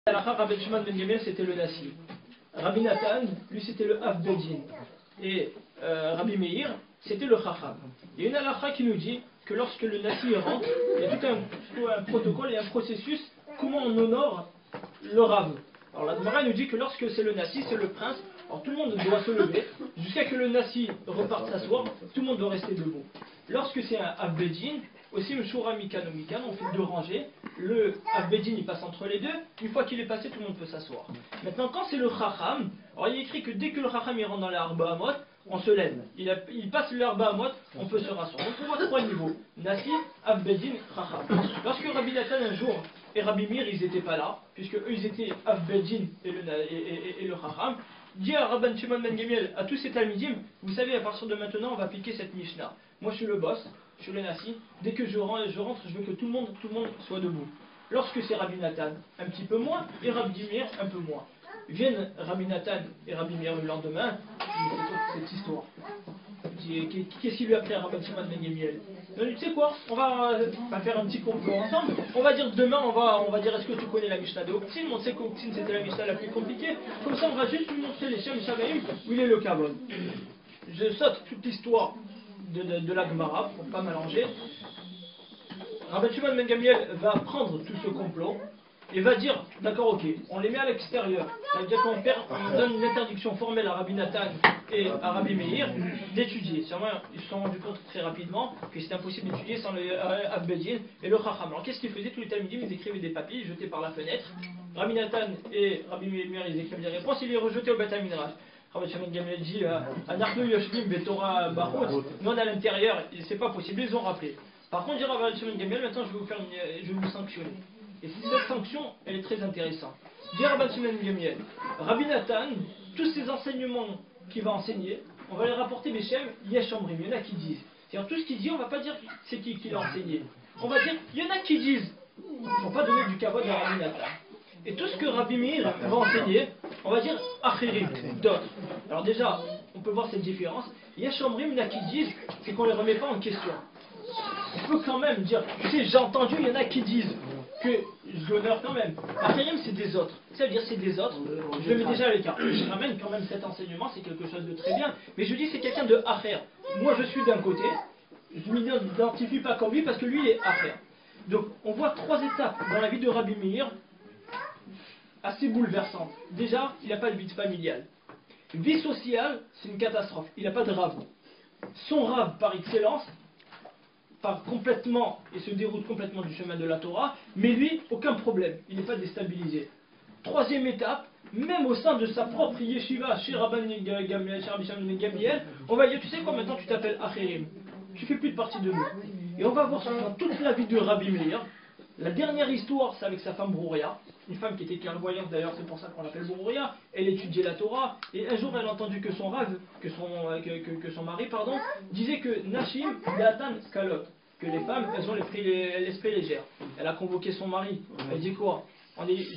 Rabbi Shimon ben Gamliel, c'était le Nasi. Rabbi Nathan, lui, c'était le Av Bedin. Et Rabbi Meir, c'était le Chacham. Il y a une halakha qui nous dit que lorsque le Nasi rentre, il y a tout un protocole et un processus, comment on honore le Rav. Alors la Gemara nous dit que lorsque c'est le Nasi, c'est le prince, alors tout le monde doit se lever, jusqu'à que le Nasi reparte s'asseoir, tout le monde doit rester debout. Lorsque c'est un Av Bedin, aussi le Shura Mikan ou Mikan, on fait deux rangées, le Av Bedin il passe entre les deux, une fois qu'il est passé, tout le monde peut s'asseoir. Maintenant quand c'est le Chacham, alors il est écrit que dès que le Chacham il rentre dans les Arba Amot, on se lève. Il passe le Arba Amot, on peut se rasseoir. Donc on voit trois niveaux, Nasi, Av Bedin, Chacham. Lorsque Rabbi Nathan un jour et Rabbi Meir ils n'étaient pas là, puisque eux ils étaient Av Bedin et le Chacham, dit à Rabban Shimon ben Gamliel, à tous ces Talmidim, vous savez à partir de maintenant on va appliquer cette Mishnah. Moi je suis le boss, je suis le Nasi, dès que je rentre, je veux que tout le monde soit debout. Lorsque c'est Rabbi Nathan, un petit peu moins, et Rabbi Meir, un peu moins. Viennent Rabbi Nathan et Rabbi Meir le lendemain, c'est cette histoire. Qu'est-ce qu'il lui a pris à Rabban Shimon ben Gamliel? Tu sais quoi, on va faire un petit complot ensemble. On va dire demain, on va dire est-ce que tu connais la Mishnah de Oktin? On sait qu'Oktin c'était la Mishnah la plus compliquée. Comme ça on va juste lui montrer les Shem Shamaim où il est le Kavod. Je saute toute l'histoire de la Gemara pour ne pas mélanger. Rabban Shimon ben Gamliel va prendre tout ce complot et va dire, d'accord, ok, on les met à l'extérieur. C'est-à-dire qu'on donne une interdiction formelle à Rabbi Nathan et à Rabbi Meir d'étudier. Ils se sont rendus compte très rapidement que c'était impossible d'étudier sans le Av Bedin et le Chacham. Alors qu'est-ce qu'ils faisaient? Tous les Talmidim, ils écrivaient des papiers, ils jetaient par la fenêtre. Rabbi Nathan et Rabbi Meir, ils écrivaient des réponses, ils les rejetaient au Beth Midrash. Rabbi Shimon ben Gamliel dit, Anachnu Yoshvim Betorah Bachut, nous on est à l'intérieur, c'est pas possible, ils ont rappelé. Par contre, dit Rabbi Shimon ben Gamliel, maintenant je vais vous sanctionner. Et cette sanction, elle est très intéressante. Dit Rabbi Shimon ben Gamliel, Rabbi Nathan, tous ces enseignements qu'il va enseigner, on va les rapporter Beshem Yesh Omrim. Il y en a qui disent. C'est-à-dire tout ce qu'il dit, on ne va pas dire c'est qui l'a enseigné. On va dire, il y en a qui disent. Il ne faut pas donner du kavod à Rabbi Nathan. Et tout ce que Rabbi Meir va enseigner, on va dire Achirim, d'autres. Alors déjà, on peut voir cette différence. Yesh Omrim, il y en a qui disent, c'est qu'on ne les remet pas en question. On peut quand même dire, tu sais, j'ai entendu, il y en a qui disent que je l'honore quand même. Achirim, c'est des autres. Ça veut dire c'est des autres. Je le mets déjà à l'écart. Je ramène quand même cet enseignement, c'est quelque chose de très bien. Mais je dis c'est quelqu'un de Acher. Moi je suis d'un côté, je ne m'identifie pas comme lui parce que lui il est Acher. Donc on voit trois étapes dans la vie de Rabbi Meir assez bouleversantes. Déjà, il n'a pas de vie familiale. Vie sociale, c'est une catastrophe. Il n'a pas de rave. Son rave par excellence part complètement et se déroule complètement du chemin de la Torah, mais lui, aucun problème, il n'est pas déstabilisé. Troisième étape, même au sein de sa propre yeshiva, chez Rabban Gamliel, on va dire, tu sais quoi, maintenant tu t'appelles Achirim, tu fais plus de partie de nous. Et on va voir dans toute la vie de Rabbi Meir. La dernière histoire, c'est avec sa femme Brouria, une femme qui était clairvoyante d'ailleurs, c'est pour ça qu'on l'appelle Brouria. Elle étudiait la Torah, et un jour elle a entendu que son rave, que son mari, disait que Nashim Datan Kalot, que les femmes, elles ont l'esprit légère. Elle a convoqué son mari, elle dit quoi?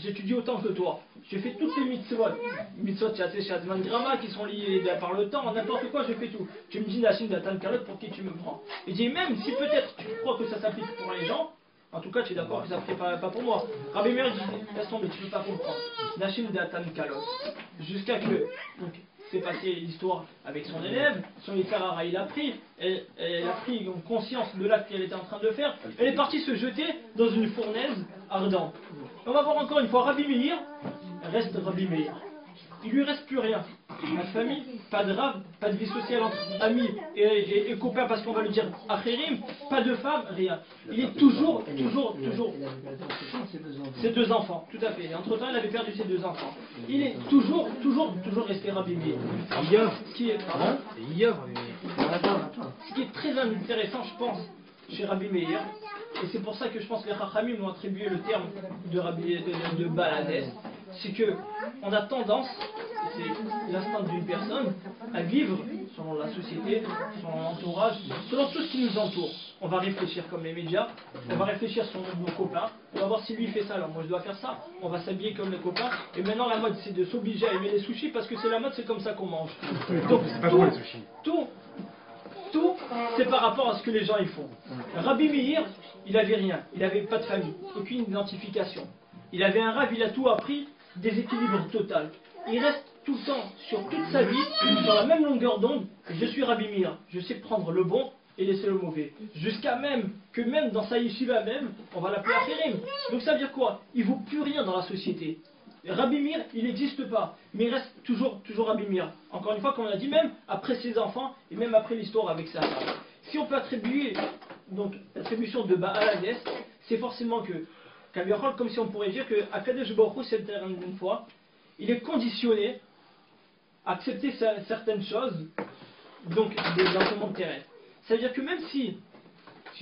J'étudie autant que toi, je fais toutes les mitzvot Shadman Grama qui sont liées par le temps, n'importe quoi, je fais tout. Tu me dis Nashim Datan Kalot, pour qui tu me prends? Il dit même si peut-être tu crois que ça s'applique pour les gens, en tout cas, tu es d'accord que ça ne fait pas pour moi. Rabbi Meir dit, laisse tomber, tu ne peux pas comprendre. Nashim Datan Kalot. Jusqu'à que, donc, c'est passé l'histoire avec son élève, son Yitzhara, il a pris, elle a pris donc, conscience de l'acte qu'elle était en train de faire, elle est partie se jeter dans une fournaise ardente. On va voir encore une fois, Rabbi Meir reste Rabbi Meir. Il lui reste plus rien. Pas de famille, pas de rave, pas de vie sociale entre amis et copains parce qu'on va lui dire Achirim, pas de femme, rien. Il est toujours ses deux enfants, tout à fait. Et entre-temps, il avait perdu ses deux enfants. Il est toujours resté Rabbi Meir. Ce qui est très intéressant, je pense, chez Rabbi Meir, et c'est pour ça que je pense que les Chachamim ont attribué le terme de Baladès, c'est que on a tendance, c'est l'instinct d'une personne, à vivre selon la société, selon l'entourage, selon tout ce qui nous entoure. On va réfléchir comme les médias, on va réfléchir sur nos copains, on va voir si lui fait ça, alors moi je dois faire ça, on va s'habiller comme les copains, et maintenant la mode c'est de s'obliger à aimer les sushis parce que c'est la mode, c'est comme ça qu'on mange. Donc tout, c'est par rapport à ce que les gens y font. Rabbi Meir, il n'avait rien, il n'avait pas de famille, aucune identification. Il avait un rave, il a tout appris, déséquilibre total. Il reste tout le temps, sur toute sa vie, sur la même longueur d'onde. Je suis Rabbi Meir, je sais prendre le bon et laisser le mauvais. Jusqu'à même que même dans sa yeshiva même, on va l'appeler Acherim. Donc ça veut dire quoi? Il ne vaut plus rien dans la société. Rabbi Meir, il n'existe pas, mais il reste toujours Rabbi Meir. Encore une fois, comme on a dit, même après ses enfants et même après l'histoire avec sa femme. Si on peut attribuer, donc, l'attribution de Baal à Yes, c'est forcément que, comme si on pourrait dire que Akadosh Baruch Hu, cette une fois, il est conditionné à accepter certaines choses, donc dans ce monde terrestre. Ça veut dire que même si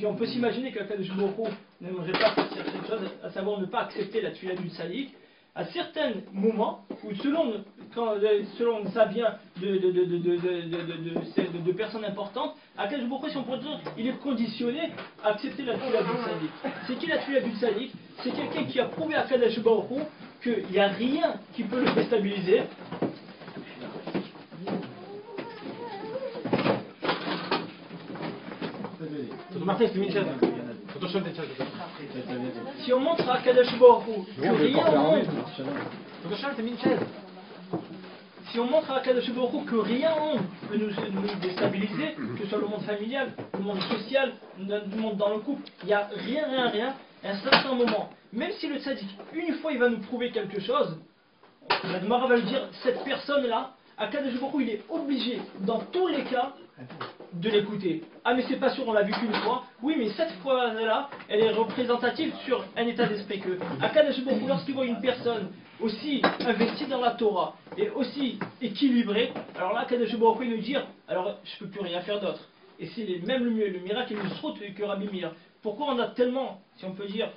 on peut s'imaginer qu'Akadosh Baruch Hu n'aimerait pas faire certaines choses, à savoir ne pas accepter la tuila du sadique, à certains moments, où selon ça vient de personnes importantes, Akadosh Baruch Hu, si on pourrait dire, il est conditionné à accepter la tuila du sadique. C'est qui la tuila du sadique? C'est quelqu'un qui a prouvé à Akadosh Baruch Hu qu'il n'y a rien qui peut le déstabiliser. Si on montre à Akadosh Baruch Hu que rien au monde, si on montre à Akadosh Baruch Hu que rien au monde peut nous déstabiliser, que ce soit le monde familial, le monde social, le monde dans le couple, il n'y a rien, à un certain moment, même si le tzaddik, une fois il va nous prouver quelque chose, la Gemara va lui dire, cette personne-là, Akadosh Baruch Hu, il est obligé, dans tous les cas, de l'écouter. Ah mais c'est pas sûr, on l'a vu qu'une fois. Oui mais cette fois-là, elle est représentative sur un état d'esprit que Akadosh Baruch Hu, lorsqu'il voit une personne aussi investie dans la Torah et aussi équilibrée, alors là Akadosh Baruch Hu nous dit, alors je peux plus rien faire d'autre. Et c'est même le miracle est plus trop que Rabbi Meir. Pourquoi on a tellement, si on peut dire,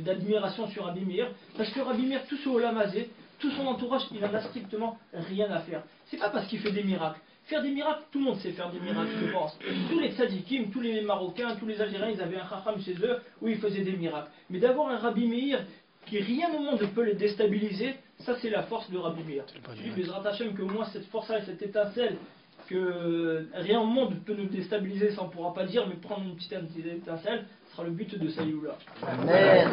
d'admiration sur Rabbi Meir? Parce que Rabbi Meir, tout ce Olam Hazé, tout son entourage, il en a strictement rien à faire. C'est pas parce qu'il fait des miracles. Faire des miracles, tout le monde sait faire des miracles, je pense. Tous les tzadikim, tous les Marocains, tous les Algériens, ils avaient un chacham chez eux où ils faisaient des miracles. Mais d'avoir un Rabbi Meir qui rien au monde ne peut les déstabiliser, ça c'est la force de Rabbi Meir. Je dis, Bezrat Hashem, que moi cette force-là, cette étincelle, que rien au monde peut nous déstabiliser, ça on ne pourra pas dire, mais prendre une petite étincelle, ce sera le but de Sayoula. Amen.